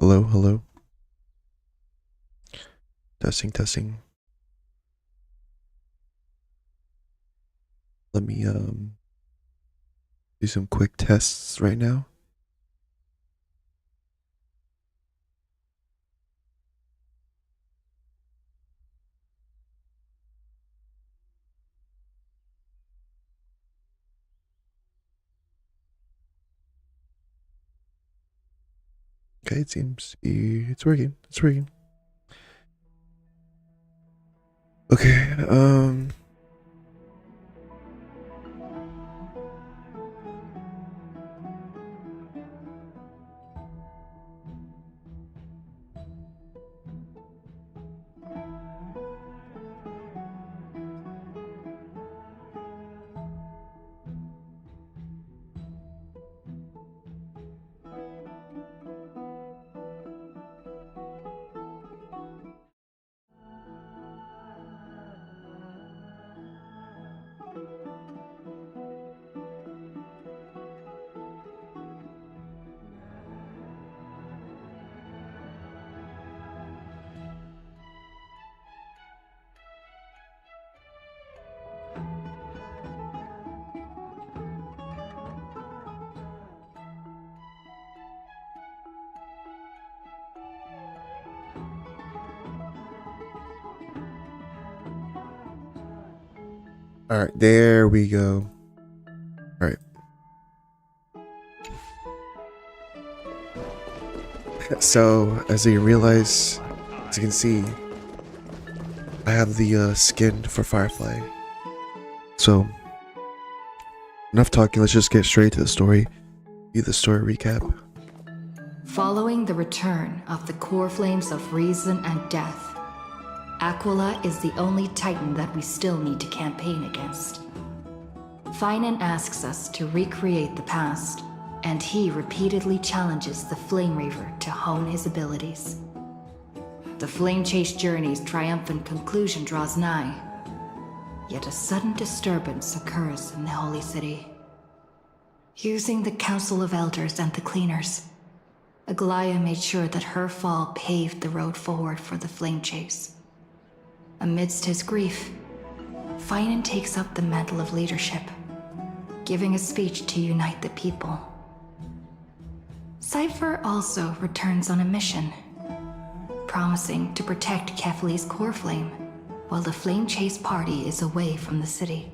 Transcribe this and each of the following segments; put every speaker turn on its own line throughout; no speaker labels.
Hello, hello. Testing, testing. Let me do some quick tests right now. Okay, it seems it's working. It's working. Okay, all right, there we go. All right. So, as you realize, as you can see, I have the skin for Firefly. So, enough talking. Let's just get straight to the story. Do the story recap.
Following the return of the core flames of reason and death, Aquila is the only Titan that we still need to campaign against. Phainon asks us to recreate the past, and he repeatedly challenges the Flame Reaver to hone his abilities. The Flame Chase journey's triumphant conclusion draws nigh, yet a sudden disturbance occurs in the Holy City. Using the Council of Elders and the Cleaners, Aglaia made sure that her fall paved the road forward for the Flame Chase. Amidst his grief, Phainon takes up the mantle of leadership, giving a speech to unite the people. Cypher also returns on a mission, promising to protect Kefli's core flame while the Flame Chase party is away from the city.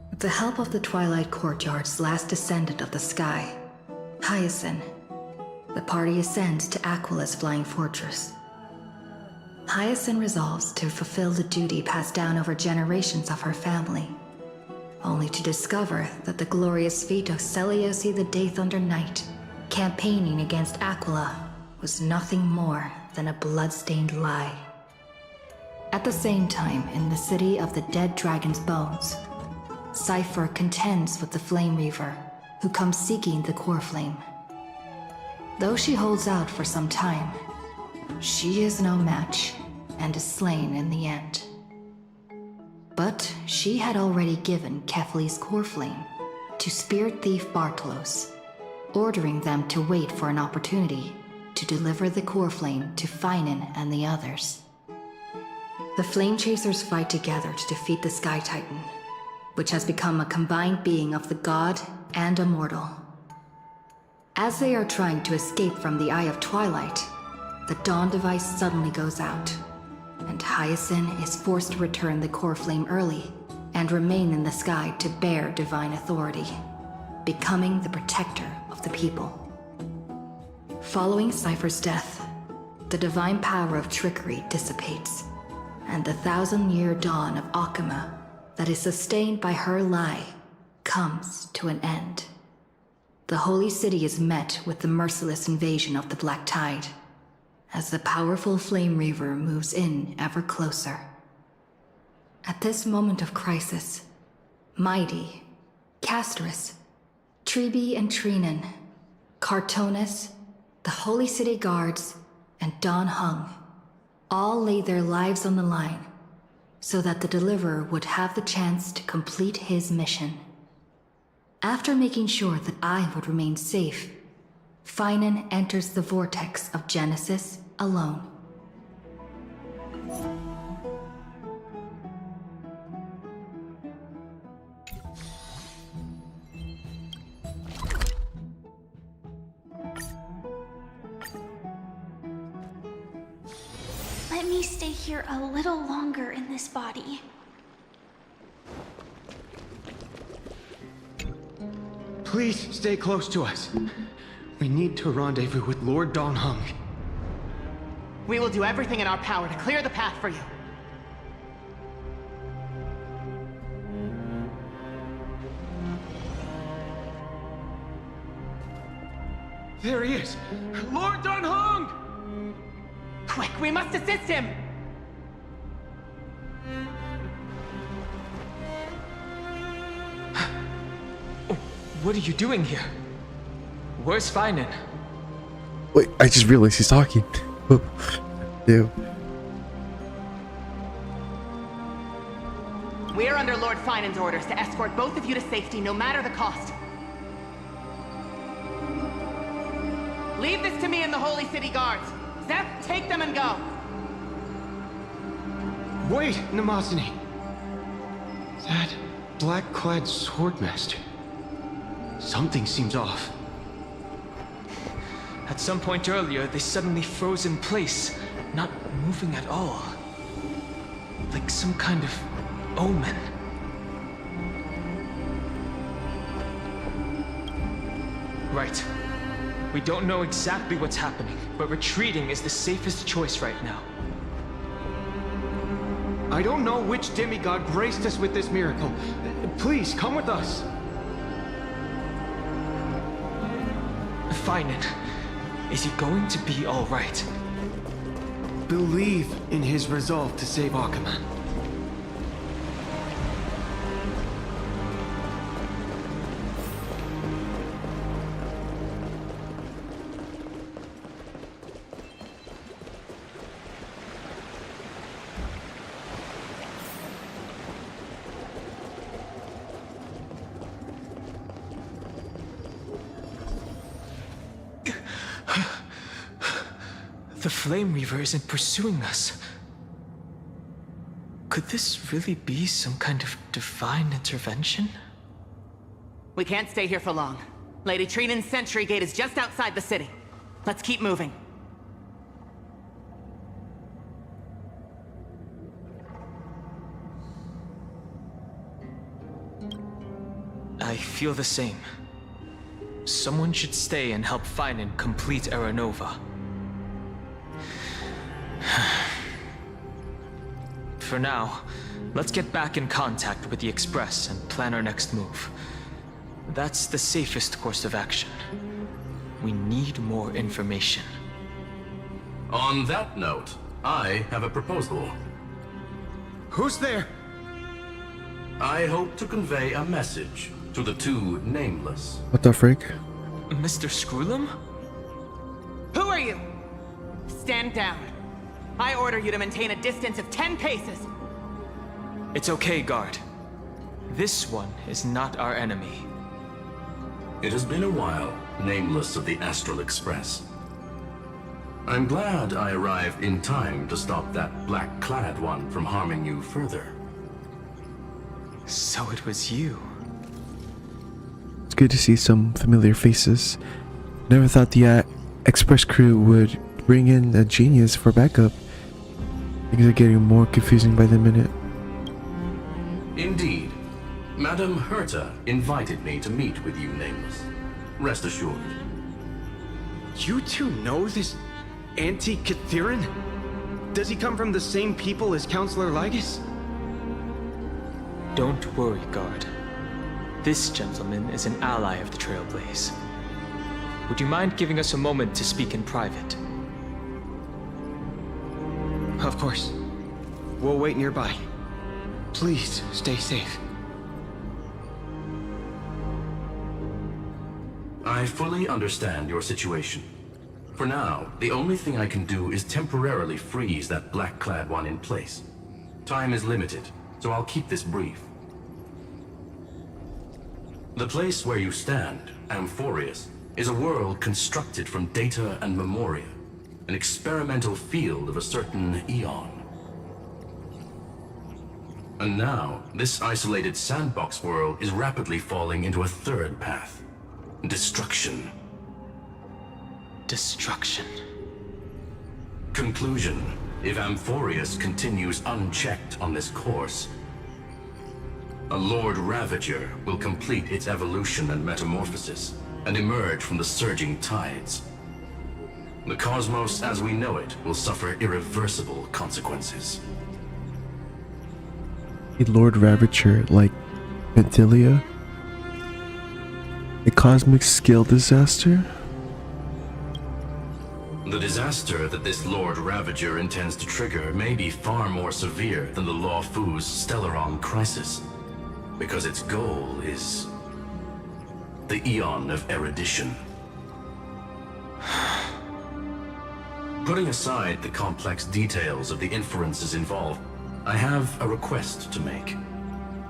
With the help of the Twilight Courtyard's last descendant of the sky, Hyacinth, the party ascends to Aquila's flying fortress. Hyacinth resolves to fulfill the duty passed down over generations of her family, only to discover that the glorious feat of Seliosi the Day Thunder Knight campaigning against Aquila was nothing more than a blood-stained lie. At the same time, in the city of the dead dragon's bones, Cypher contends with the Flame Reaver, who comes seeking the core flame. Though she holds out for some time, she is no match and is slain in the end. But she had already given Kefli's core flame to Spirit Thief Bartolos, ordering them to wait for an opportunity to deliver the core flame to Phainon and the others. The Flame Chasers fight together to defeat the Sky Titan, which has become a combined being of the god and a mortal. As they are trying to escape from the Eye of Twilight, the Dawn device suddenly goes out, and Hyacinth is forced to return the core flame early and remain in the sky to bear divine authority, becoming the protector of the people. Following Cypher's death, the divine power of trickery dissipates, and the 1,000-year dawn of Akama that is sustained by her lie comes to an end. The Holy City is met with the merciless invasion of the Black Tide, as the powerful Flame Reaver moves in ever closer. At this moment of crisis, Mighty, Castorus, Trebi and Trinan, Cartonus, the Holy City Guards, and Don Hung all laid their lives on the line so that the Deliverer would have the chance to complete his mission. After making sure that I would remain safe, Phainon enters the vortex of Genesis alone.
Let me stay here a little longer in this body.
Please stay close to us. We need to rendezvous with Lord Don Hung.
We will do everything in our power to clear the path for you.
There he is! Lord Don Hung!
Quick, we must assist him!
What are you doing here? Where's Phainon?
Wait, I just realized he's talking. Ew.
We are under Lord Phainon's orders to escort both of you to safety, no matter the cost. Leave this to me and the Holy City Guards. Zeph, take them and go.
Wait, Namazani. That black-clad swordmaster. Something seems off.
At some point earlier, they suddenly froze in place, not moving at all. Like some kind of omen. Right. We don't know exactly what's happening, but retreating is the safest choice right now.
I don't know which demigod graced us with this miracle. Please, come with us.
Phainon, is he going to be all right?
Believe in his resolve to save Akaman.
The Flame Reaver isn't pursuing us. Could this really be some kind of divine intervention?
We can't stay here for long. Lady Trinan's sentry gate is just outside the city. Let's keep moving.
I feel the same. Someone should stay and help Phainon complete Aranova. For now, let's get back in contact with the Express and plan our next move. That's the safest course of action. We need more information.
On that note, I have a proposal.
Who's there?
I hope to convey a message to the two nameless.
What the frick?
Mr. Screwlum?
Who are you? Stand down. I order you to maintain a distance of 10 paces.
It's okay, guard. This one is not our enemy.
It has been a while, nameless of the Astral Express. I'm glad I arrived in time to stop that black-clad one from harming you further.
So it was you.
It's good to see some familiar faces. Never thought the Express crew would bring in a genius for backup. Things are getting more confusing by the minute.
Indeed. Madame Herta invited me to meet with you, nameless. Rest assured.
You two know this anti-Catharin? Does he come from the same people as Counselor Lygus?
Don't worry, guard. This gentleman is an ally of the Trailblaze. Would you mind giving us a moment to speak in private?
Of course. We'll wait nearby. Please, stay safe.
I fully understand your situation. For now, the only thing I can do is temporarily freeze that black-clad one in place. Time is limited, so I'll keep this brief. The place where you stand, Amphoreus, is a world constructed from data and memoria, an experimental field of a certain eon. And now, this isolated sandbox world is rapidly falling into a third path. Destruction.
Destruction.
Conclusion. If Amphoreus continues unchecked on this course, a Lord Ravager will complete its evolution and metamorphosis, and emerge from the surging tides. The cosmos as we know it will suffer irreversible consequences.
A Lord Ravager like Ventilia? A cosmic scale disaster?
The disaster that this Lord Ravager intends to trigger may be far more severe than the Law Fu's Stellaron crisis, because its goal is the Eon of Erudition. Putting aside the complex details of the inferences involved, I have a request to make.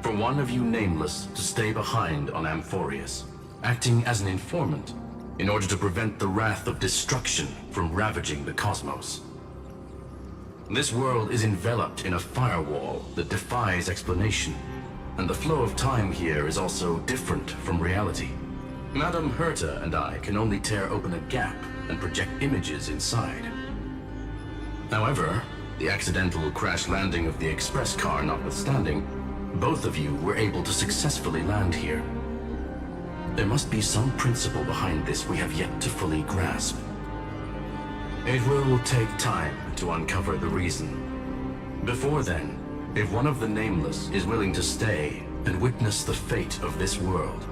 For one of you nameless to stay behind on Amphoreus, acting as an informant, in order to prevent the wrath of destruction from ravaging the cosmos. This world is enveloped in a firewall that defies explanation, and the flow of time here is also different from reality. Madame Herta and I can only tear open a gap and project images inside. However, the accidental crash landing of the express car notwithstanding, both of you were able to successfully land here. There must be some principle behind this we have yet to fully grasp. It will take time to uncover the reason. Before then, if one of the Nameless is willing to stay and witness the fate of this world,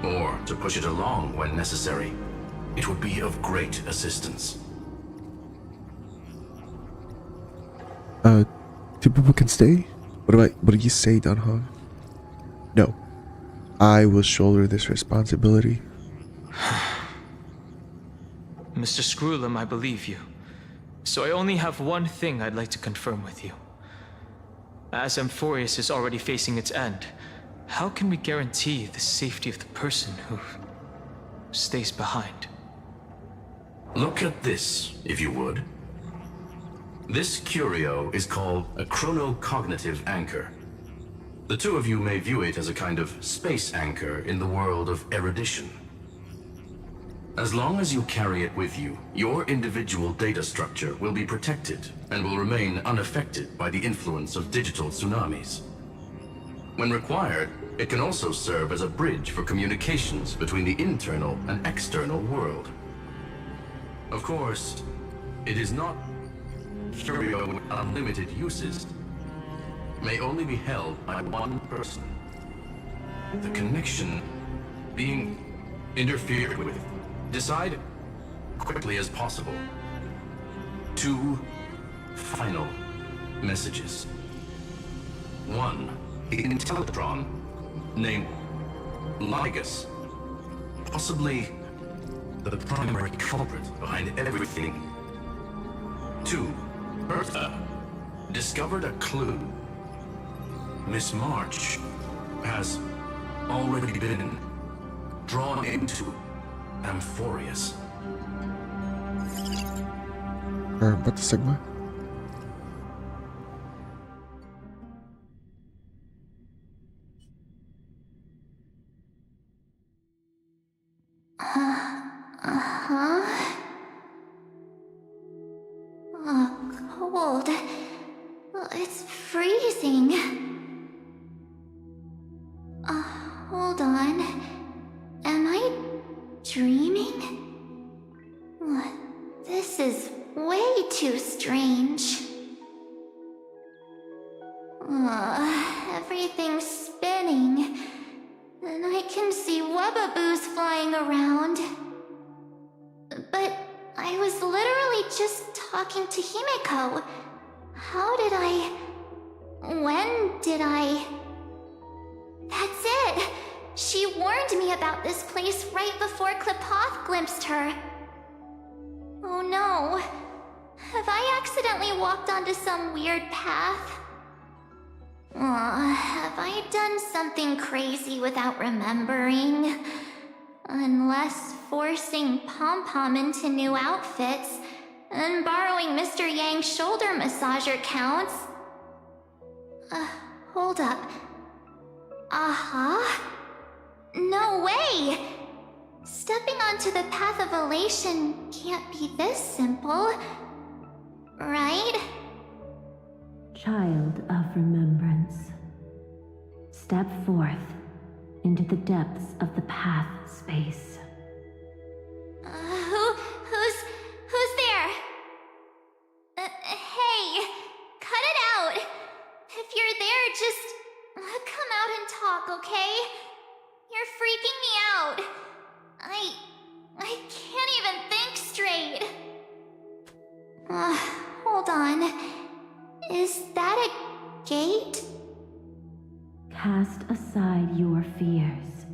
or to push it along when necessary, it would be of great assistance.
Two people can stay? What do you say, Dunhong? No. I will shoulder this responsibility.
Mr. Screwlum, I believe you. So I only have one thing I'd like to confirm with you. As Amphoreus is already facing its end, how can we guarantee the safety of the person who stays behind?
Look at this, if you would. This curio is called a chronocognitive anchor. The two of you may view it as a kind of space anchor in the world of erudition. As long as you carry it with you, your individual data structure will be protected and will remain unaffected by the influence of digital tsunamis. When required, it can also serve as a bridge for communications between the internal and external world. Of course, it is not curio with unlimited uses. May only be held by one person. The connection being interfered with. Decide quickly as possible. 2 final messages. 1 Intellatron named Ligus, possibly the primary culprit behind everything. 2 Bertha discovered a clue. Miss March has already been drawn into Amphoreus.
What the Sigma?
Cold. It's freezing. Hold on. Am I dreaming? This is way too strange. Everything's spinning, and I can see webbaboos flying around. But I was literally just talking to Himeko. How did I... When did I... That's it! She warned me about this place right before Klipoth glimpsed her. Oh no. Have I accidentally walked onto some weird path? Have I done something crazy without remembering? Unless forcing Pom-Pom into new outfits and borrowing Mr. Yang's shoulder massager counts. Hold up. No way! Stepping onto the path of elation can't be this simple, right?
Child of remembrance, step forth into the depths of the path space.
Who's there? Hey, cut it out. If you're there, just come out and talk, okay? You're freaking me out. I can't even think straight. Hold on. Is that a gate?
Cast aside your fears.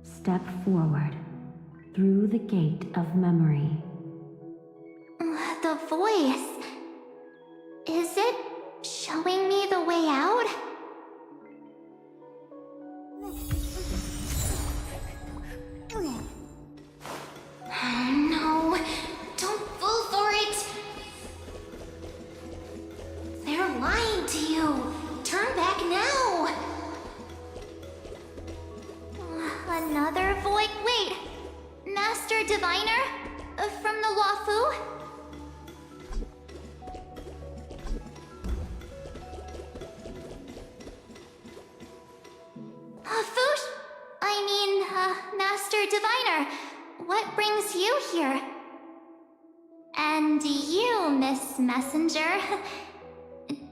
Step forward through the gate of memory.
The voice. Is it showing me the way out? No, don't fall for it. They're lying to you. Turn back now. Another voice. Wait, Master Diviner from the Wafu? Master Diviner, what brings you here? And you, Miss Messenger,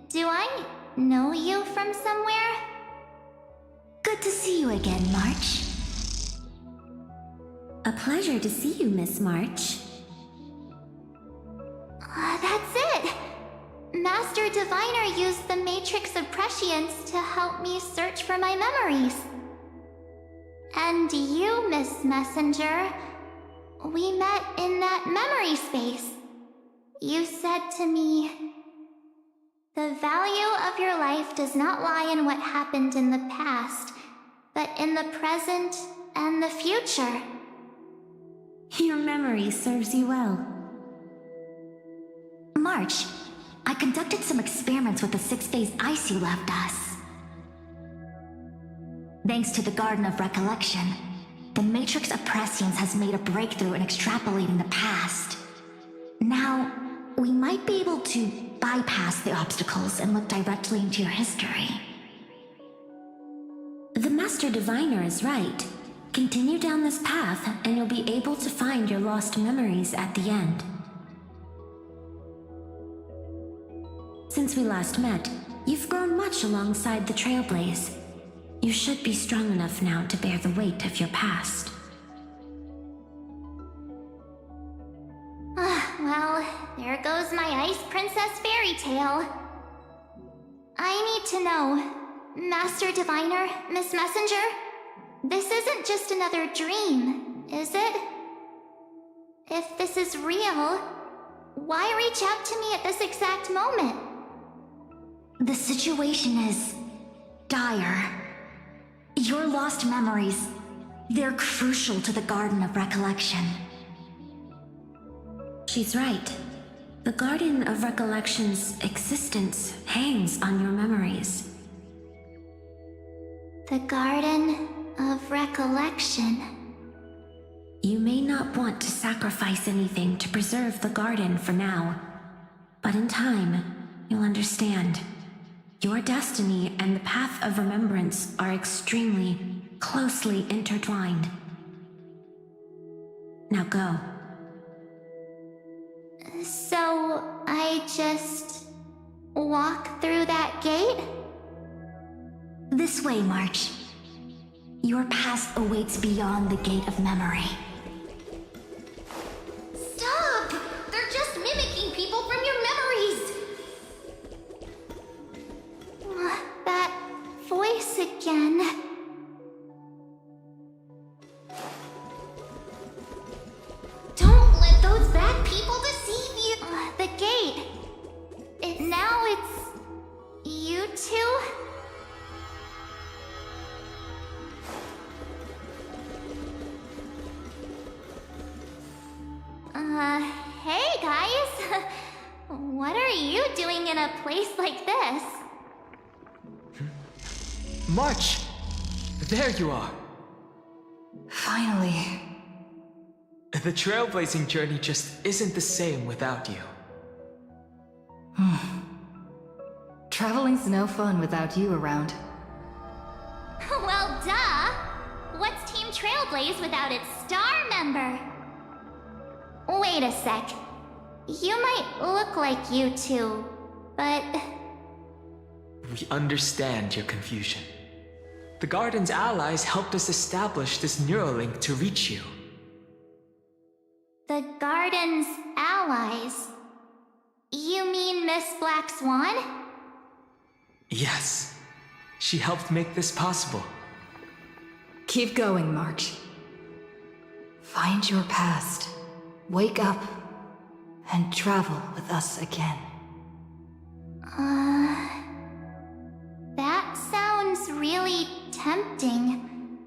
do I know you from somewhere?
Good to see you again, March. A pleasure to see you, Miss March.
That's it! Master Diviner used the Matrix of Prescience to help me search for my memories. And you, Miss Messenger, we met in that memory space. You said to me, "The value of your life does not lie in what happened in the past, but in the present and the future."
Your memory serves you well. March, I conducted some experiments with the 6-phase ice you left us. Thanks to the Garden of Recollection, the Matrix of Prescience has made a breakthrough in extrapolating the past. Now, we might be able to bypass the obstacles and look directly into your history. The Master Diviner is right. Continue down this path, and you'll be able to find your lost memories at the end. Since we last met, you've grown much alongside the Trailblaze. You should be strong enough now to bear the weight of your past.
Well, there goes my Ice Princess fairy tale. I need to know, Master Diviner, Miss Messenger, this isn't just another dream, is it? If this is real, why reach out to me at this exact moment?
The situation is dire. Your lost memories, they're crucial to the Garden of Recollection. She's right. The Garden of Recollection's existence hangs on your memories.
The Garden of Recollection.
You may not want to sacrifice anything to preserve the garden for now, but in time, you'll understand. Your destiny and the path of remembrance are extremely, closely intertwined. Now go.
So, I just walk through that gate?
This way, March. Your past awaits beyond the gate of memory.
Stop! They're just mimicking people from your memories! That voice again. Don't let those bad people deceive you! The gate. Now it's... you two? Hey guys! What are you doing in a place like this?
March! There you are!
Finally.
The trailblazing journey just isn't the same without you.
Traveling's no fun without you around.
Well, duh! What's Team Trailblaze without its star member? Wait a sec. You might look like you two, but...
We understand your confusion. The Garden's allies helped us establish this Neuralink to reach you.
The Garden's allies? You mean Miss Black Swan?
Yes. She helped make this possible.
Keep going, March. Find your past. Wake up. And travel with us again.
That sounds really tempting.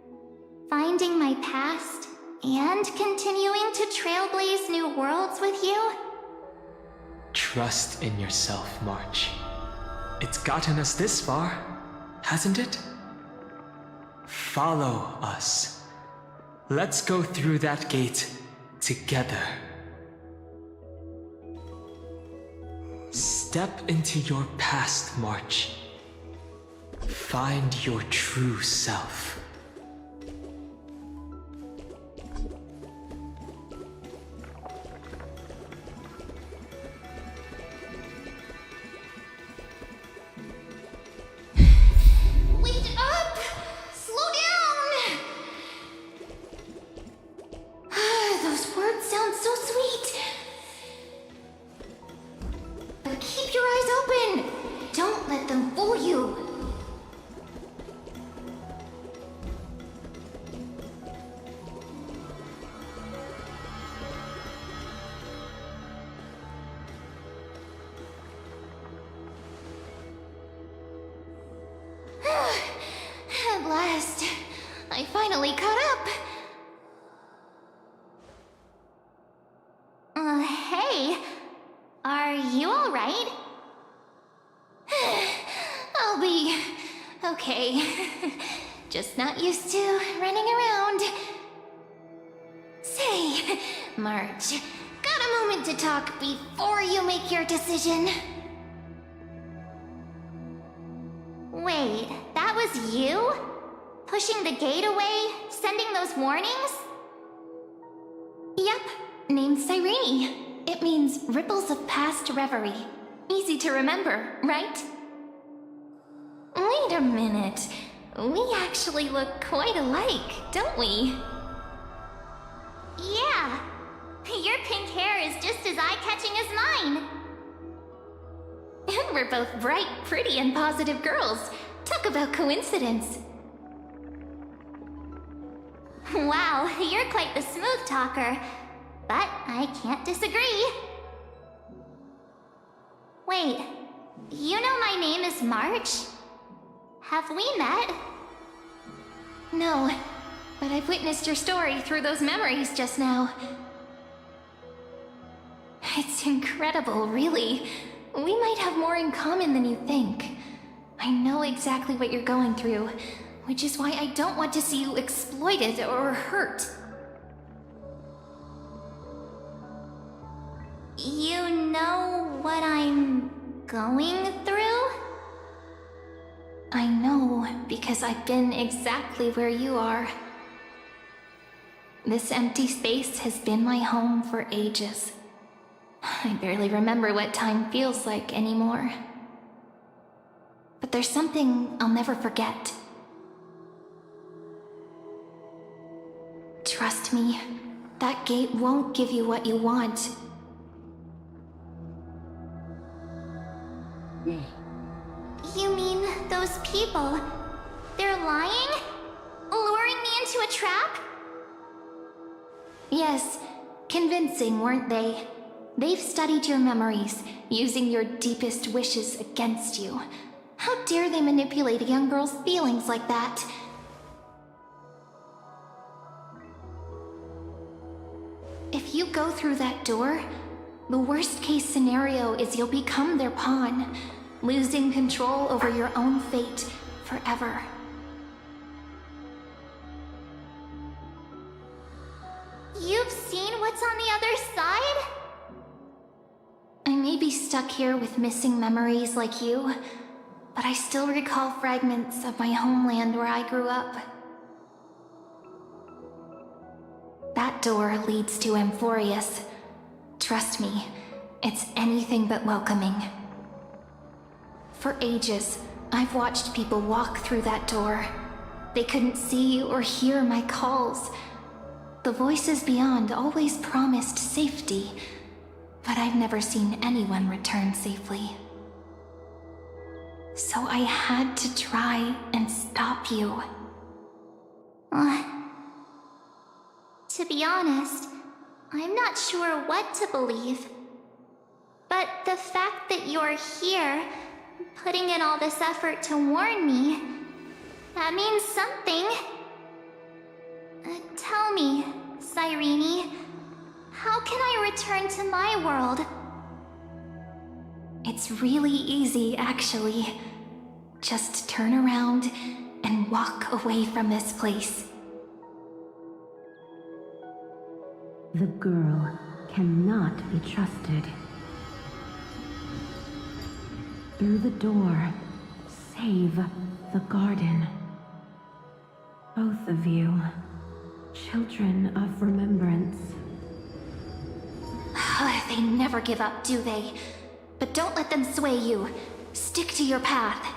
Finding my past and continuing to trailblaze new worlds with you?
Trust in yourself, March. It's gotten us this far, hasn't it? Follow us. Let's go through that gate together. Step into your past, March. Find your true self.
Wait up! Slow down! Those words sound so sweet. But keep your eyes open! Don't let them fool you! At last, I finally caught up. Hey, are you alright? I'll be okay. Just not used to running around. Say, March, got a moment to talk before you make your decision? Wait, that was you? Pushing the gate away? Sending those warnings?
Yep, named Cyrene. It means ripples of past reverie. Easy to remember, right?
Wait a minute. We actually look quite alike, don't we? Yeah. Your pink hair is just as eye-catching as mine.
And we're both bright, pretty, and positive girls. Talk about coincidence.
Wow, you're quite the smooth talker. But I can't disagree. Wait, you know my name is March? Have we met?
No, but I've witnessed your story through those memories just now. It's incredible, really. We might have more in common than you think. I know exactly what you're going through, which is why I don't want to see you exploited or hurt.
You know what I'm going through?
I know, because I've been exactly where you are. This empty space has been my home for ages. I barely remember what time feels like anymore. But there's something I'll never forget. Trust me, that gate won't give you what you want.
You mean those people? They're lying? Luring me into a trap?
Yes, convincing, weren't they? They've studied your memories, using your deepest wishes against you. How dare they manipulate a young girl's feelings like that? If
If you go through that door, the worst case scenario is you'll become their pawn, losing control over your own fate forever. You've seen what's on the other side? I may be stuck here with missing memories like you, but I still recall fragments of my homeland where I grew up. That door leads to Amphoreus. Trust me, it's anything but welcoming. For ages, I've watched people walk through that door. They couldn't see or hear my calls. The voices beyond always promised safety, but I've never seen anyone return safely. So I had to try and stop you. To be honest, I'm not sure what to believe. But the fact that you're here, putting in all this effort to warn me, that means something. Tell me, Cyrene, how can I return to my world?
It's really easy, actually. Just turn around and walk away from this place.
The girl cannot be trusted. Through the door, save the garden. Both of you, children of remembrance.
They never give up, do they? But don't let them sway you. Stick to your path.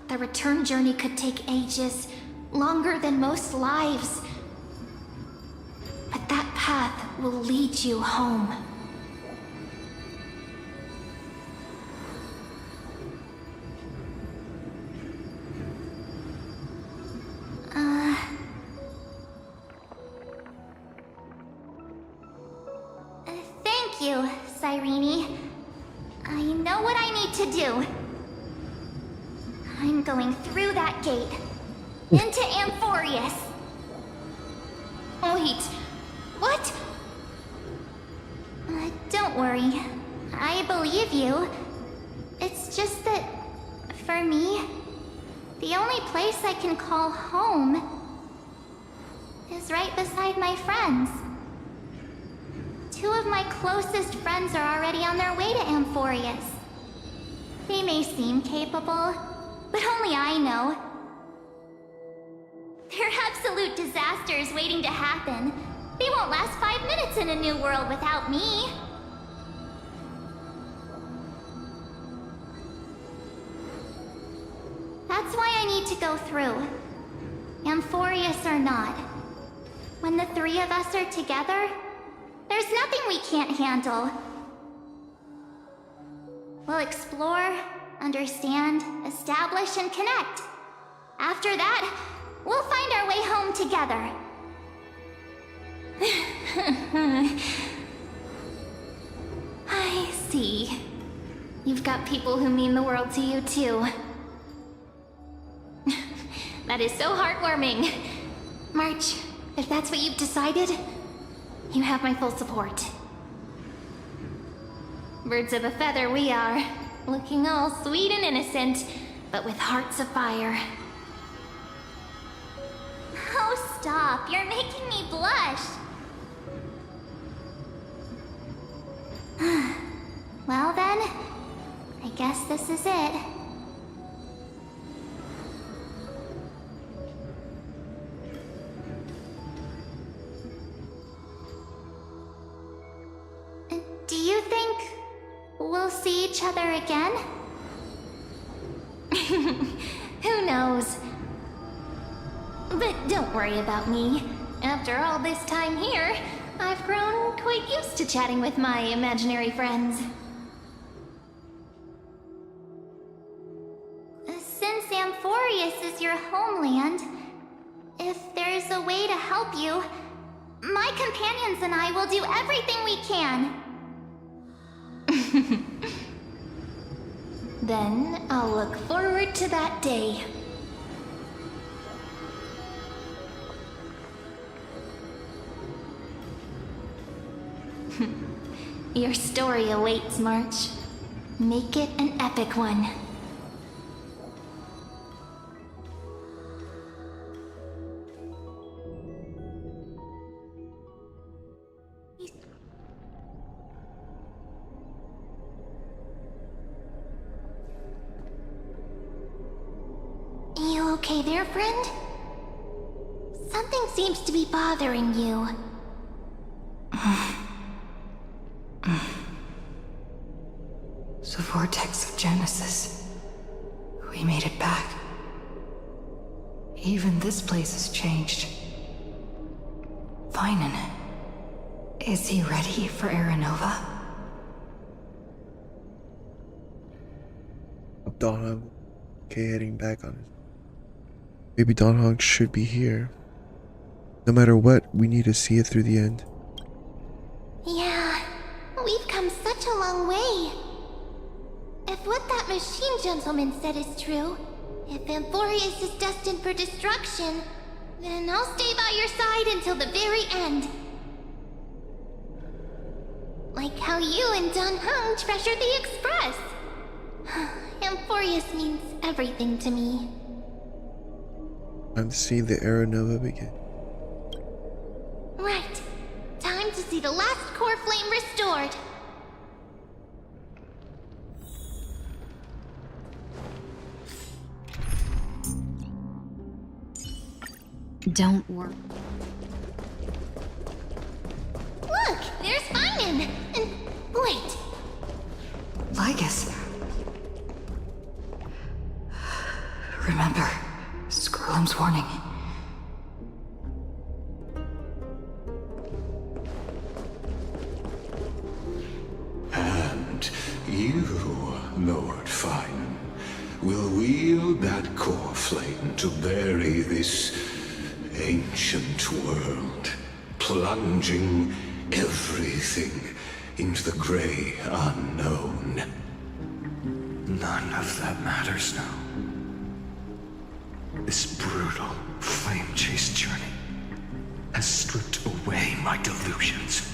The return journey could take ages, longer than most lives. But that path will lead you home. Thank you, Cyrene. I know what I need to do. I'm going through that gate. Into Amphoreus. Wait, what? Don't worry. I believe you. It's just that, for me, the only place I can call home is right beside my friends. Two of my closest friends are already on their way to Amphoreus. They may seem capable, but only I know. They're absolute disasters waiting to happen. They won't last 5 minutes in a new world without me. That's why I need to go through. Amphoreus or not. When the three of us are together, there's nothing we can't handle. We'll explore, understand, establish, and connect. After that, we'll find our way home together. I see. You've got people who mean the world to you, too. That is so heartwarming. March, if that's what you've decided, you have my full support. Birds of a feather we are, looking all sweet and innocent, but with hearts of fire. Oh, stop. You're making me blush. Well then, I guess this is it. Do you think we'll see each other again? Who knows? But don't worry about me. After all this time here, I've grown quite used to chatting with my imaginary friends. Since Amphoreus is your homeland, if there's a way to help you, my companions and I will do everything we can. Then I'll look forward to that day. Your story awaits, March. Make it an epic one. You okay there, friend? Something seems to be bothering you.
The vortex of Genesis. We made it back. Even this place has changed. Phainon. Is he ready for Aranova?
Dawnhog. Okay, heading back on it. Maybe Dawnhog should be here. No matter what, we need to see it through the end.
Yeah, we've come such a long way. If what that machine gentleman said is true, if Amphoreus is destined for destruction, then I'll stay by your side until the very end. Like how you and Dun Hung treasured the Express. Amphoreus means everything to me.
Time to see the Aranova begin.
Right. Time to see the last core flame restored.
Don't worry.
Look, there's Phainon. And wait.
Lygus. Remember, Scrollum's warning.
And you, Lord Phainon, will wield that core flame to bury this ancient world, plunging everything into the gray unknown.
None of that matters now. This brutal, flame-chased journey has stripped away my delusions.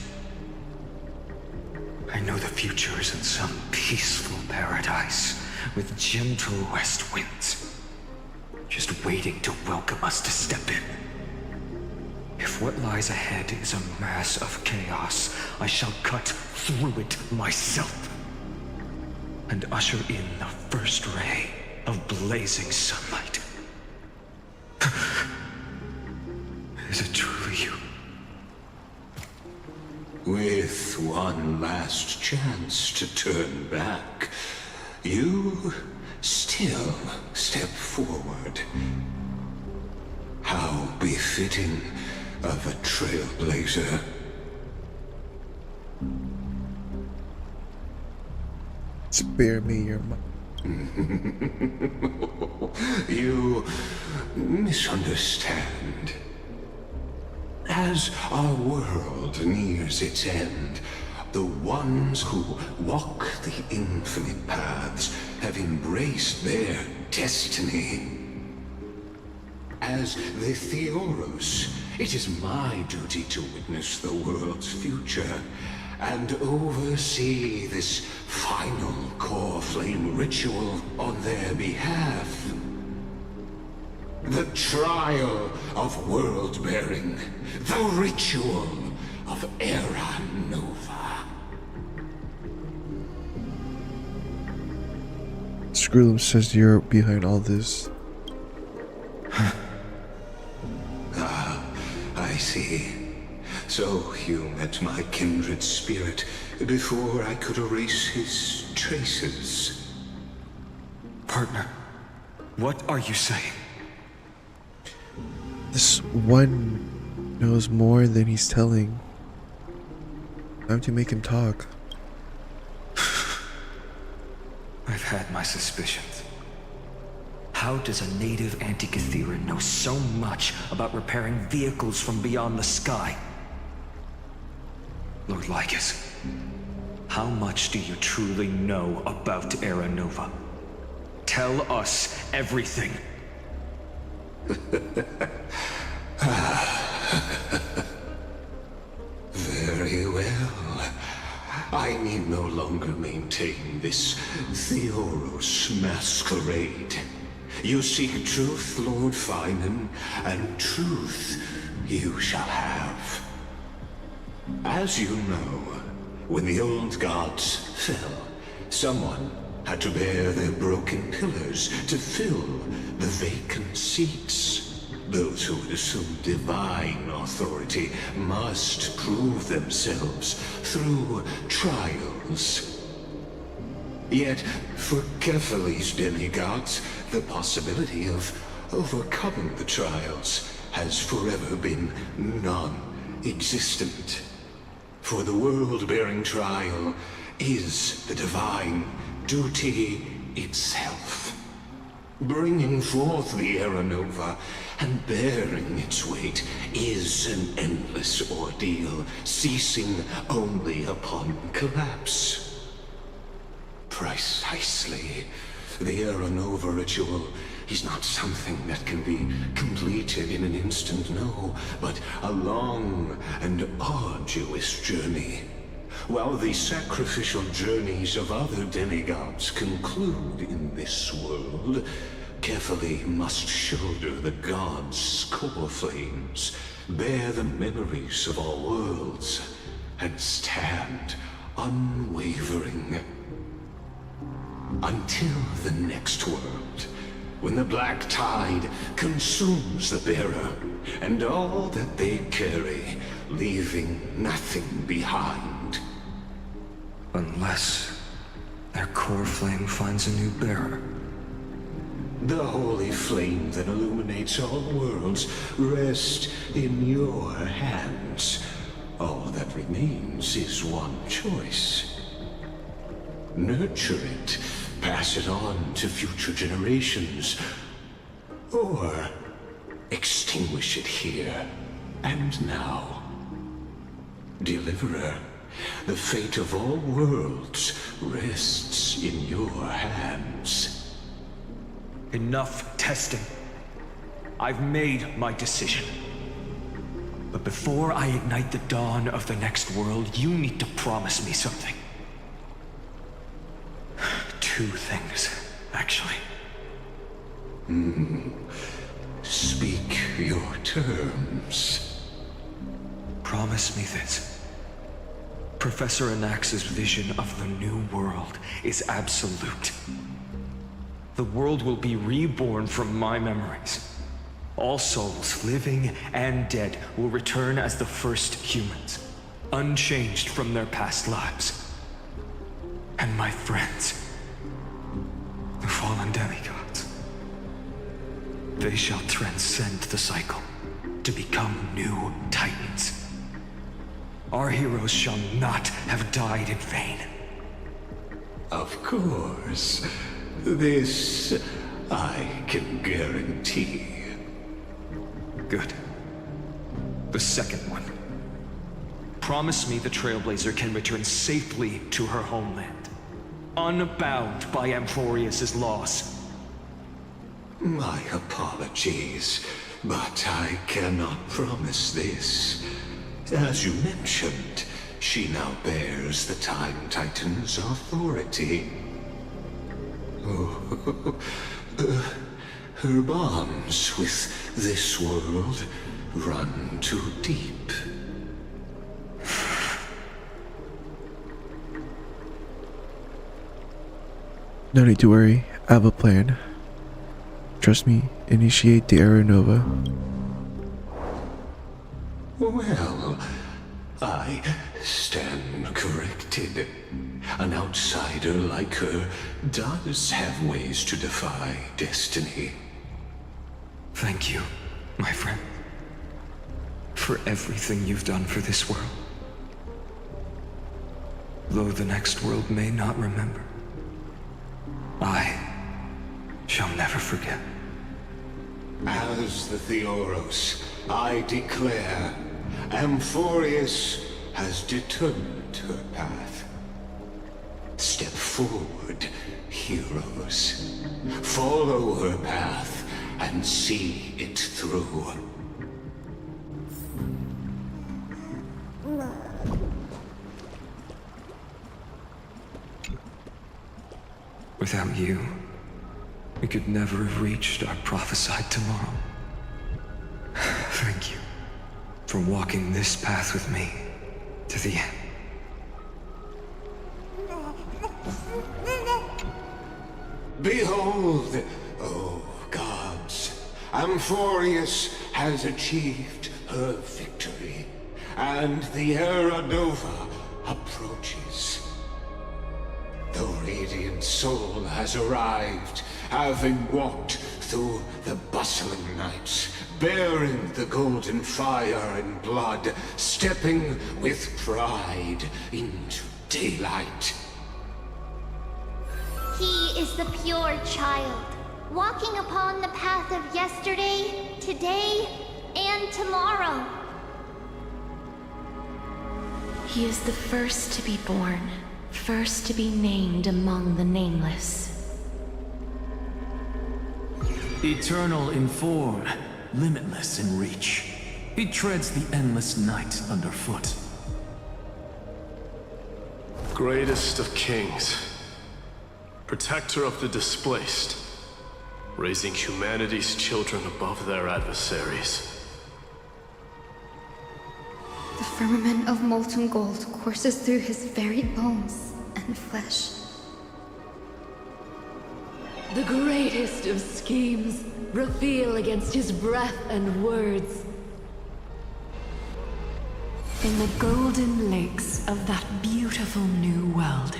I know the future is in some peaceful paradise with gentle west winds, just waiting to welcome us to step in. If what lies ahead is a mass of chaos, I shall cut through it myself and usher in the first ray of blazing sunlight. Is it truly you?
With one last chance to turn back, you still step forward. How befitting of a trailblazer.
Spare me your
You misunderstand. As our world nears its end, the ones who walk the infinite paths have embraced their destiny. As the Theoros, it is my duty to witness the world's future and oversee this final core flame ritual on their behalf. The trial of world-bearing, the ritual of Era Nova.
Scrollum says you're behind all this.
I see. So you met my kindred spirit before I could erase his traces.
Partner, what are you saying?
This one knows more than he's telling. Time to make him talk.
I've had my suspicions. How does a native Antikytheran know so much about repairing vehicles from beyond the sky? Lord Lygus, how much do you truly know about Era Nova? Tell us everything.
Very well. I no longer maintain this Theoros masquerade. You seek truth, Lord Phainon, and truth you shall have. As you know, when the old gods fell, someone had to bear their broken pillars to fill the vacant seats. Those who would assume divine authority must prove themselves through trials. Yet, for Kephales's demigods, the possibility of overcoming the trials has forever been non-existent. For the world-bearing trial is the divine duty itself. Bringing forth the Aeronova and bearing its weight is an endless ordeal, ceasing only upon collapse. Precisely. The Aeronova ritual is not something that can be completed in an instant, no, but a long and arduous journey. While the sacrificial journeys of other demigods conclude in this world, Kephale must shoulder the gods' core flames, bear the memories of all worlds, and stand unwavering. Until the next world, when the black tide consumes the bearer, and all that they carry, leaving nothing behind.
Unless their core flame finds a new bearer.
The holy flame that illuminates all worlds rests in your hands. All that remains is one choice. Nurture it, pass it on to future generations, or extinguish it here and now. Deliverer, the fate of all worlds rests in your hands.
Enough testing. I've made my decision. But before I ignite the dawn of the next world, you need to promise me something. 2 things, actually.
Speak your terms.
Promise me this. Professor Anax's vision of the new world is absolute. The world will be reborn from my memories. All souls, living and dead, will return as the first humans, unchanged from their past lives. And my friends, the fallen demigods, they shall transcend the cycle to become new titans. Our heroes shall not have died in vain.
Of course. This I can guarantee.
Good. The second one. Promise me the Trailblazer can return safely to her homeland, unbound by Amphoreus' loss.
My apologies, but I cannot promise this. As you mentioned, she now bears the Time Titan's authority. Her bonds with this world run too deep.
No need to worry, I have a plan. Trust me, initiate the Aeronova.
Well, I stand corrected. An outsider like her does have ways to defy destiny.
Thank you, my friend, for everything you've done for this world. Though the next world may not remember, I shall never forget.
As the Theoros, I declare, Amphoreus has determined her path. Step forward, heroes. Follow her path and see it through.
Without you, we could never have reached our prophesied tomorrow. Thank you for walking this path with me to the end.
Behold, oh gods, Amphoreus has achieved her victory, and the Era Nova approaches. The radiant soul has arrived, having walked through the bustling nights, bearing the golden fire and blood, stepping with pride into daylight.
He is the pure child, walking upon the path of yesterday, today, and tomorrow.
He is the first to be born, first to be named among the nameless.
Eternal in form, limitless in reach. He treads the endless night underfoot.
Greatest of kings, protector of the displaced, raising humanity's children above their adversaries.
The firmament of molten gold courses through his very bones and flesh.
The greatest of schemes reveal against his breath and words.
In the golden lakes of that beautiful new world,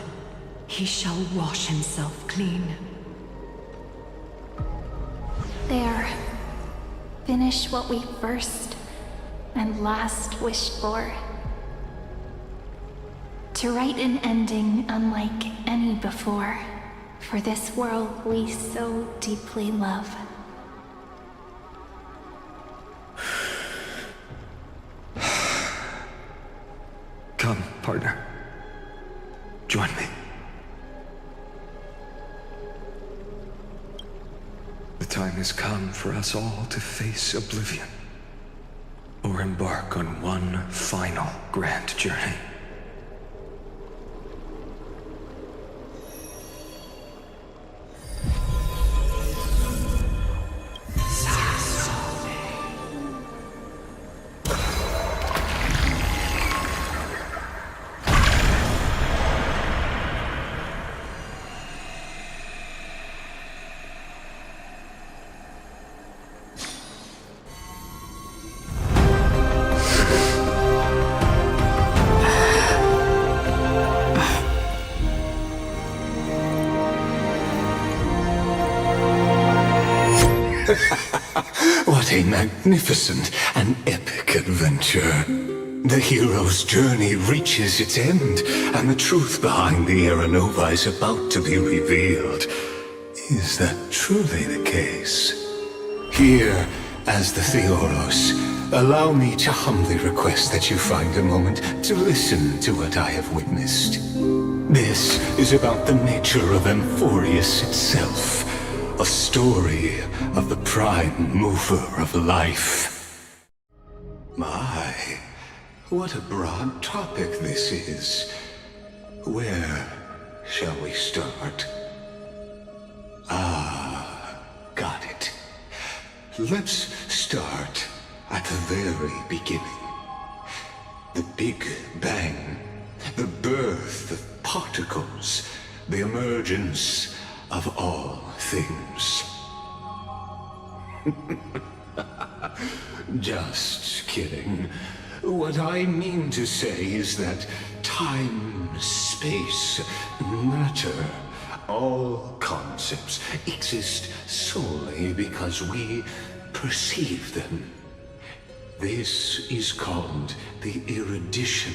he shall wash himself clean.
There. Finish what we first and last wished for. To write an ending unlike any before, for this world we so deeply love.
Come, partner. Join me. The time has come for us all to face oblivion, or embark on one final grand journey.
What a magnificent and epic adventure. The hero's journey reaches its end, and the truth behind the Era Nova is about to be revealed. Is that truly the case? Here, as the Theoros, allow me to humbly request that you find a moment to listen to what I have witnessed. This is about the nature of Amphoreus itself. A story of the prime mover of life. My, what a broad topic this is. Where shall we start? Got it. Let's start at the very beginning. The Big Bang, the birth of particles, the emergence of all things. Just kidding. What I mean to say is that time, space, matter, all concepts exist solely because we perceive them. This is called the erudition.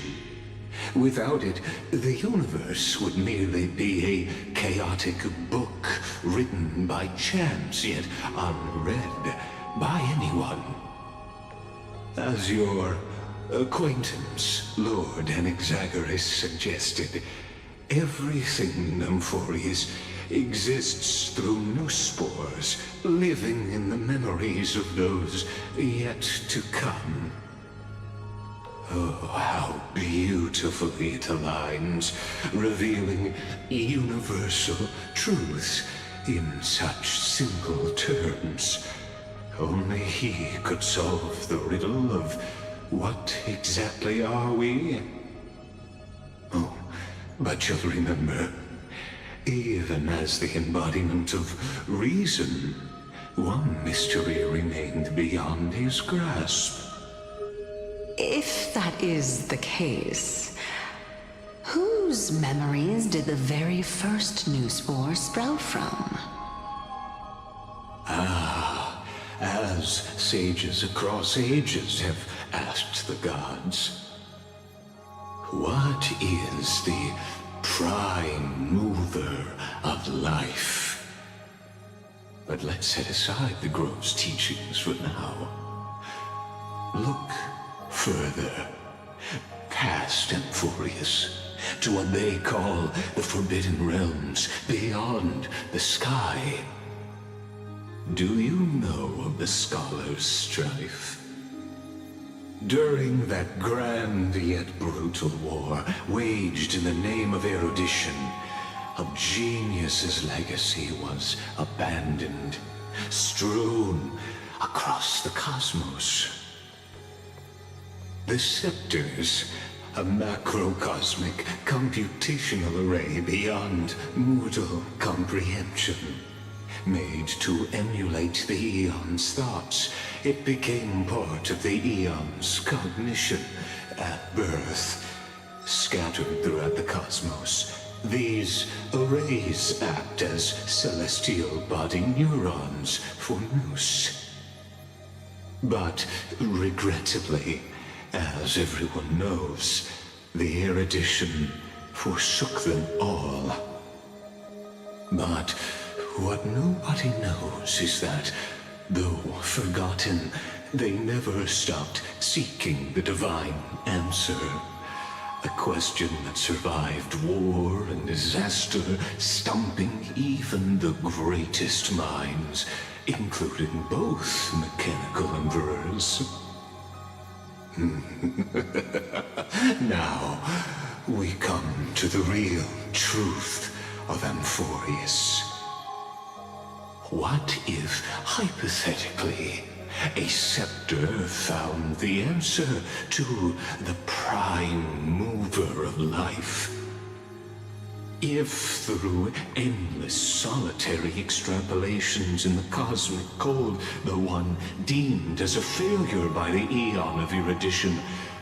Without it, the universe would merely be a chaotic book written by chance, yet unread by anyone. As your acquaintance, Lord Anaxagoras, suggested, everything in Amphoreus exists through new spores, living in the memories of those yet to come. Oh, how beautifully it aligns, revealing universal truths in such simple terms. Only he could solve the riddle of what exactly are we? Oh, but you'll remember, even as the embodiment of reason, one mystery remained beyond his grasp.
If that is the case, whose memories did the very first new spore sprout from?
Ah, as sages across ages have asked the gods, what is the prime mover of life? But let's set aside the grove's teachings for now. Look further, past Amphoreus, to what they call the Forbidden Realms beyond the sky. Do you know of the Scholar's strife? During that grand yet brutal war waged in the name of erudition, a genius's legacy was abandoned, strewn across the cosmos. The scepters, a macrocosmic computational array beyond mortal comprehension. Made to emulate the Eon's thoughts, it became part of the Eon's cognition at birth. Scattered throughout the cosmos, these arrays act as celestial body neurons for Nous. But regrettably, as everyone knows, the erudition forsook them all. But what nobody knows is that, though forgotten, they never stopped seeking the divine answer. A question that survived war and disaster, stumping even the greatest minds, including both mechanical emperors. Now, we come to the real truth of Amphoreus. What if, hypothetically, a scepter found the answer to the prime mover of life? If through endless solitary extrapolations in the cosmic code, the one deemed as a failure by the Eon of erudition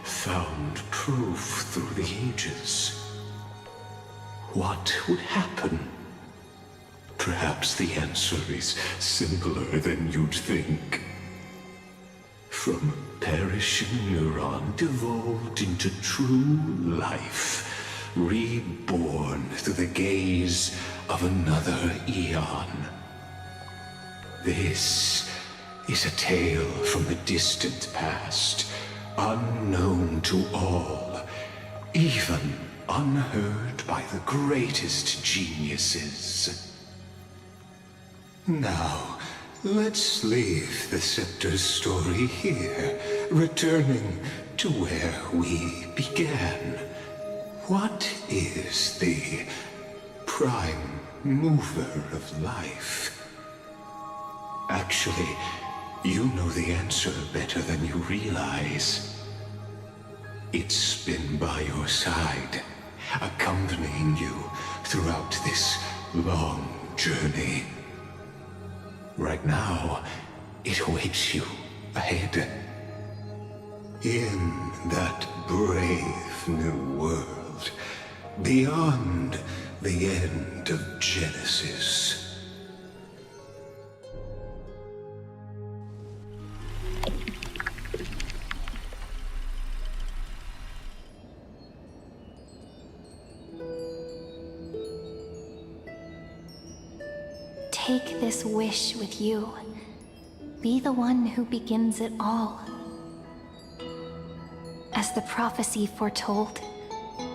found proof through the ages, what would happen? Perhaps the answer is simpler than you'd think. From perishing neuron devolved into true life, reborn through the gaze of another Eon. This is a tale from the distant past, unknown to all, even unheard by the greatest geniuses. Now, let's leave the Scepter's story here, returning to where we began. What is the prime mover of life? Actually, you know the answer better than you realize. It's been by your side, accompanying you throughout this long journey. Right now, it awaits you ahead. In that brave new world, beyond the end of Genesis.
Take this wish with you. Be the one who begins it all. As the prophecy foretold,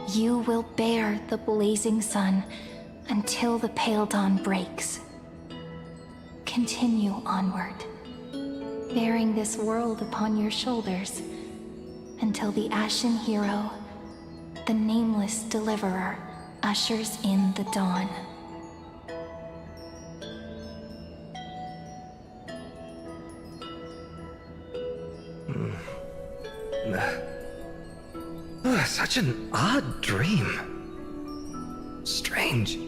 you will bear the blazing sun until the pale dawn breaks. Continue onward, bearing this world upon your shoulders, until the Ashen Hero, the nameless deliverer, ushers in the dawn.
Such an odd dream. Strange.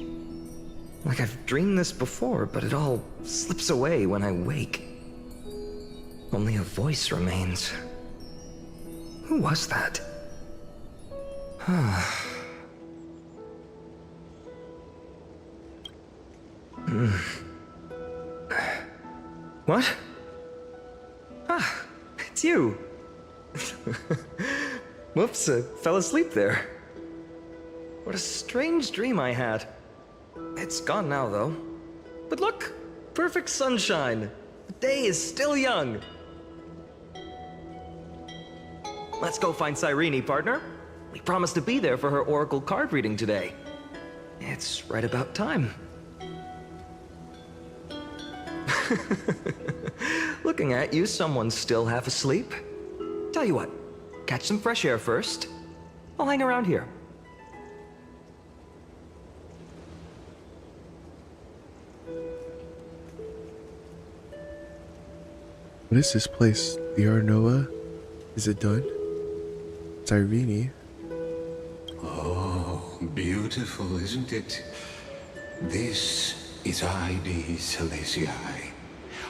Like I've dreamed this before, but it all slips away when I wake. Only a voice remains. Who was that? What? Ah, it's you. Whoops, I fell asleep there. What a strange dream I had. It's gone now, though. But look, perfect sunshine. The day is still young. Let's go find Cyrene, partner. We promised to be there for her oracle card reading today. It's right about time. Looking at you, someone's still half asleep. Tell you what, catch some fresh air first. I'll hang around here.
What is this place? The Arnoa? Is it done? Cyrene?
Oh, beautiful, isn't it? This is Ide Celestii,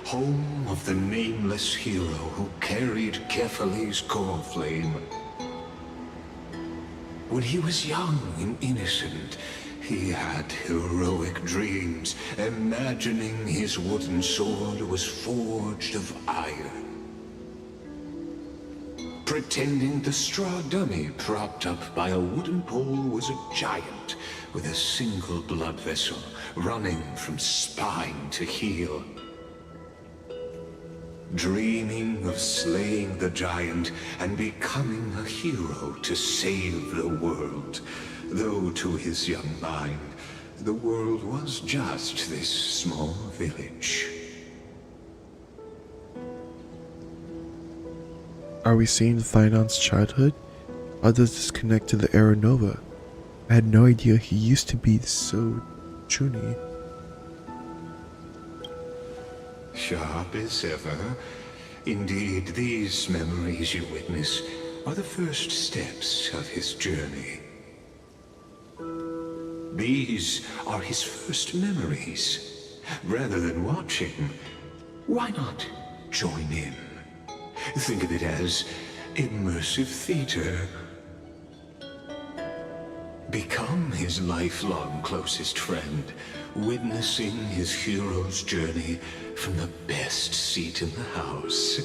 home of the nameless hero who carried Kephales's core flame. When he was young and innocent, he had heroic dreams, imagining his wooden sword was forged of iron. Pretending the straw dummy propped up by a wooden pole was a giant with a single blood vessel running from spine to heel. Dreaming of slaying the giant and becoming a hero to save the world, though to his young mind, the world was just this small village.
Are we seeing Phainon's childhood? How does this connect to the Era Nova? I had no idea he used to be so chuny.
Sharp as ever. Indeed, these memories you witness are the first steps of his journey. These are his first memories. Rather than watching, why not join in? Think of it as immersive theater. Become his lifelong closest friend, witnessing his hero's journey from the best seat in the house,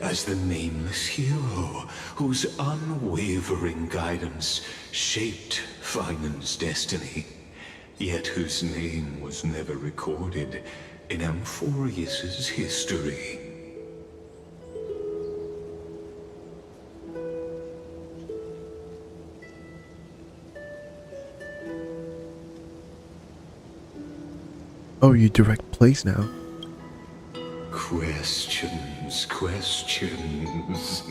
as the nameless hero whose unwavering guidance shaped Phainon's destiny, yet whose name was never recorded in Amphoreus's history.
Oh, you direct plays now.
Questions, questions.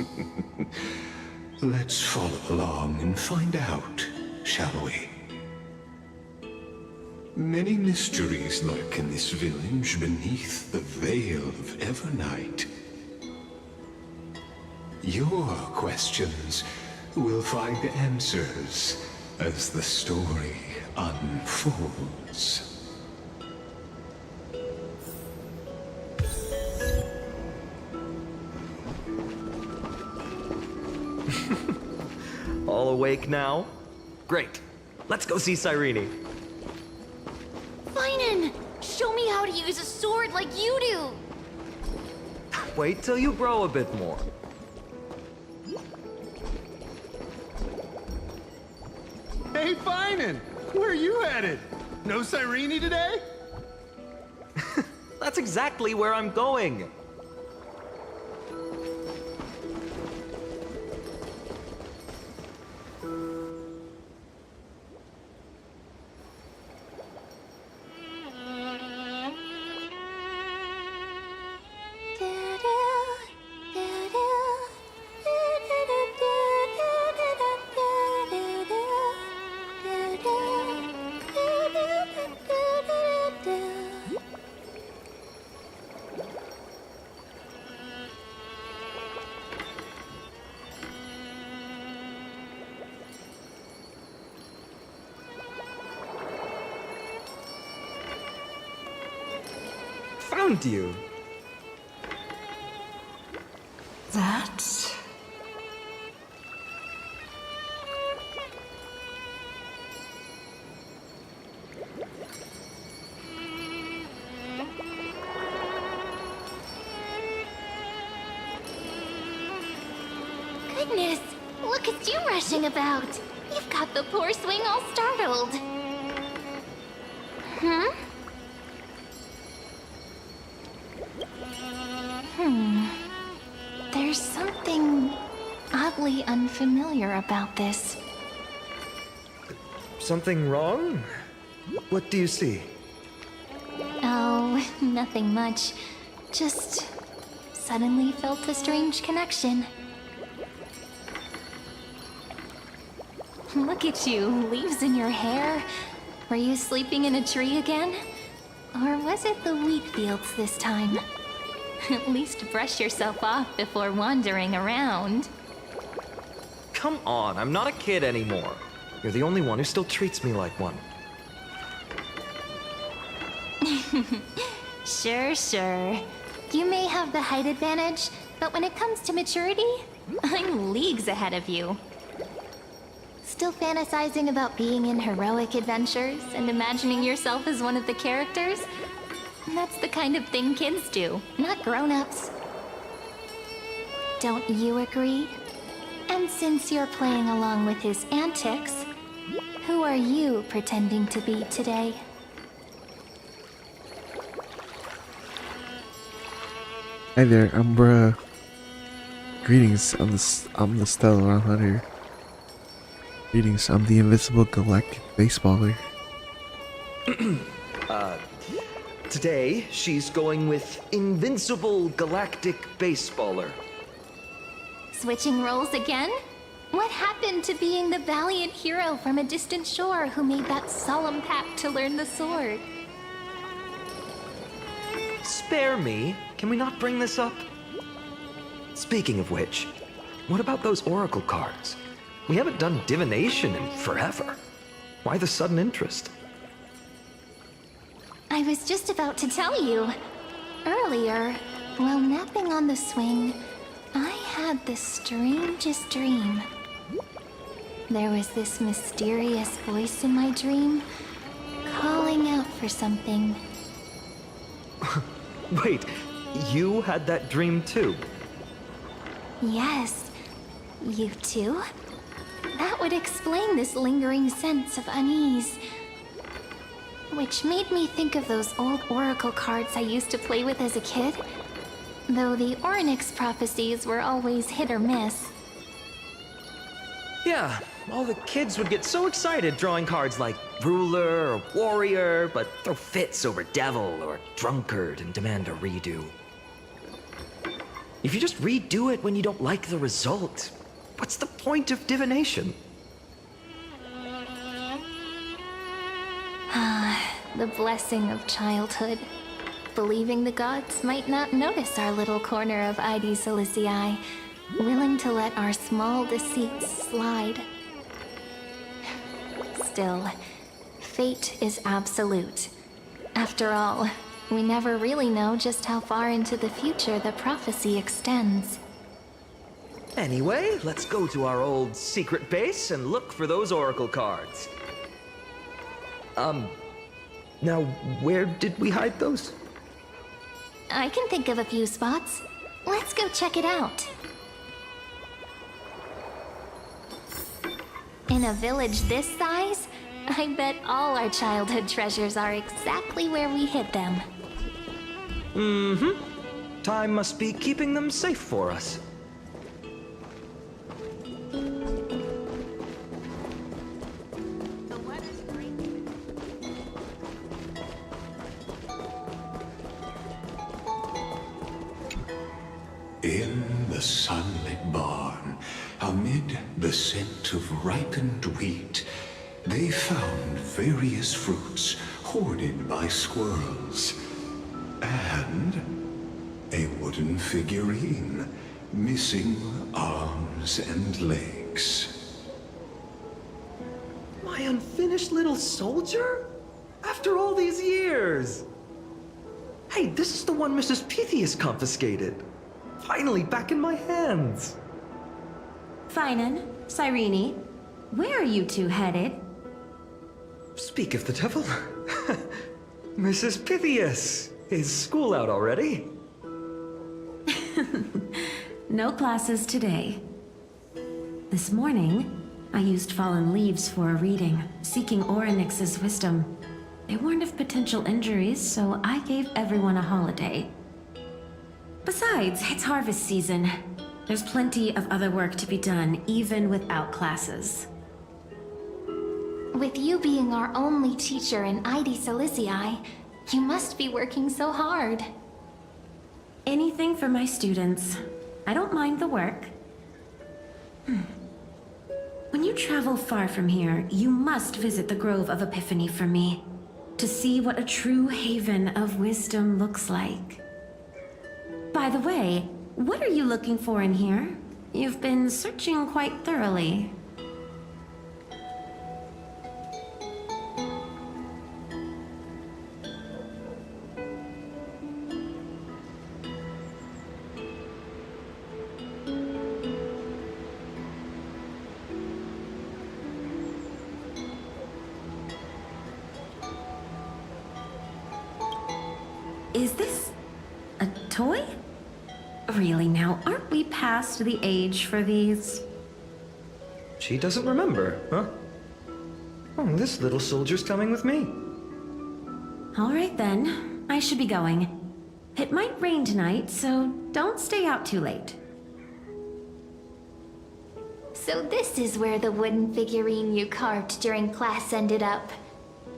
Let's follow along and find out, shall we? Many mysteries lurk in this village beneath the veil of Evernight. Your questions will find answers as the story unfolds.
All awake now? Great. Let's go see Cyrene.
Phainon! Show me how to use a sword like you do!
Wait till you grow a bit more.
Hey, Phainon! Where are you headed? No Cyrene today?
That's exactly where I'm going. found you.
That...
Goodness, look at you rushing about. You've got the poor swing all startled. Hmm? There's something oddly unfamiliar about this.
Something wrong? What do you see?
Oh, nothing much. Just suddenly felt a strange connection. Look at you, leaves in your hair. Were you sleeping in a tree again? Or was it the wheat fields this time? At least brush yourself off before wandering around.
Come on, I'm not a kid anymore. You're the only one who still treats me like one.
Sure. You may have the height advantage, but when it comes to maturity, I'm leagues ahead of you. Still fantasizing about being in heroic adventures and imagining yourself as one of the characters? That's the kind of thing kids do, not grown-ups. Don't you agree? And since you're playing along with his antics, who are you pretending to be today?
Hi there, Umbra. Greetings, I'm the Stellar Hunter. Greetings, I'm the Invisible Galactic Baseballer.
Today, she's going with Invincible Galactic Baseballer.
Switching roles again? What happened to being the valiant hero from a distant shore who made that solemn pact to learn the sword?
Spare me. Can we not bring this up? Speaking of which, what about those oracle cards? We haven't done divination in forever. Why the sudden interest?
I was just about to tell you. Earlier, while napping on the swing, I had the strangest dream. There was this mysterious voice in my dream, calling out for something.
Wait, you had that dream too?
Yes, you too? That would explain this lingering sense of unease. Which made me think of those old oracle cards I used to play with as a kid. Though the Ornyx prophecies were always hit or miss.
Yeah, all the kids would get so excited drawing cards like ruler or warrior, but throw fits over devil or drunkard and demand a redo. If you just redo it when you don't like the result, what's the point of divination?
The blessing of childhood. Believing the gods might not notice our little corner of ID Silicii, willing to let our small deceits slide. Still, fate is absolute. After all, we never really know just how far into the future the prophecy extends.
Anyway, let's go to our old secret base and look for those oracle cards. Now, where did we hide those?
I can think of a few spots. Let's go check it out. In a village this size, I bet all our childhood treasures are exactly where we hid them.
Mm-hmm. Time must be keeping them safe for us.
In the sunlit barn, amid the scent of ripened wheat, they found various fruits hoarded by squirrels, and a wooden figurine missing arms and legs.
My unfinished little soldier? After all these years! Hey, this is the one Mrs. Pythias confiscated. Finally back in my hands.
Phainon, Cyrene, where are you two headed?
Speak of the devil. Mrs. Pythias, is school out already?
No classes today. This morning, I used fallen leaves for a reading, seeking Orynyx's wisdom. They warned of potential injuries, so I gave everyone a holiday. Besides, it's harvest season. There's plenty of other work to be done, even without classes.
With you being our only teacher in ID Silicii, you must be working so hard.
Anything for my students. I don't mind the work. When you travel far from here, you must visit the Grove of Epiphany for me, to see what a true haven of wisdom looks like. By the way, what are you looking for in here? You've been searching quite thoroughly. Is this a toy? Really now, aren't we past the age for these?
She doesn't remember, huh? Oh, this little soldier's coming with me.
All right then, I should be going. It might rain tonight, so don't stay out too late.
So this is where the wooden figurine you carved during class ended up.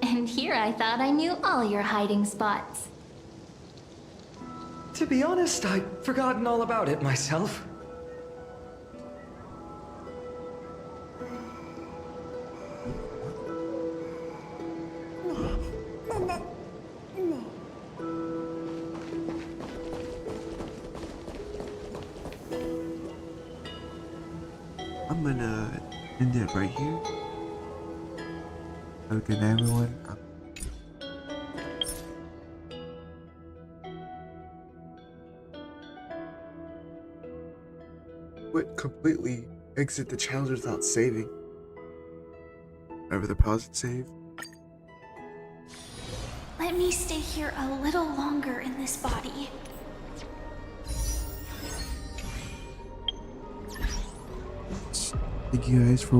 And here I thought I knew all your hiding spots.
To be honest, I'd forgotten all about it myself.
I'm gonna end it right here. Have a good night, everyone. Would completely exit the challenge without saving. Remember the pause and save.
Let me stay here a little longer in this body.
Thank you guys for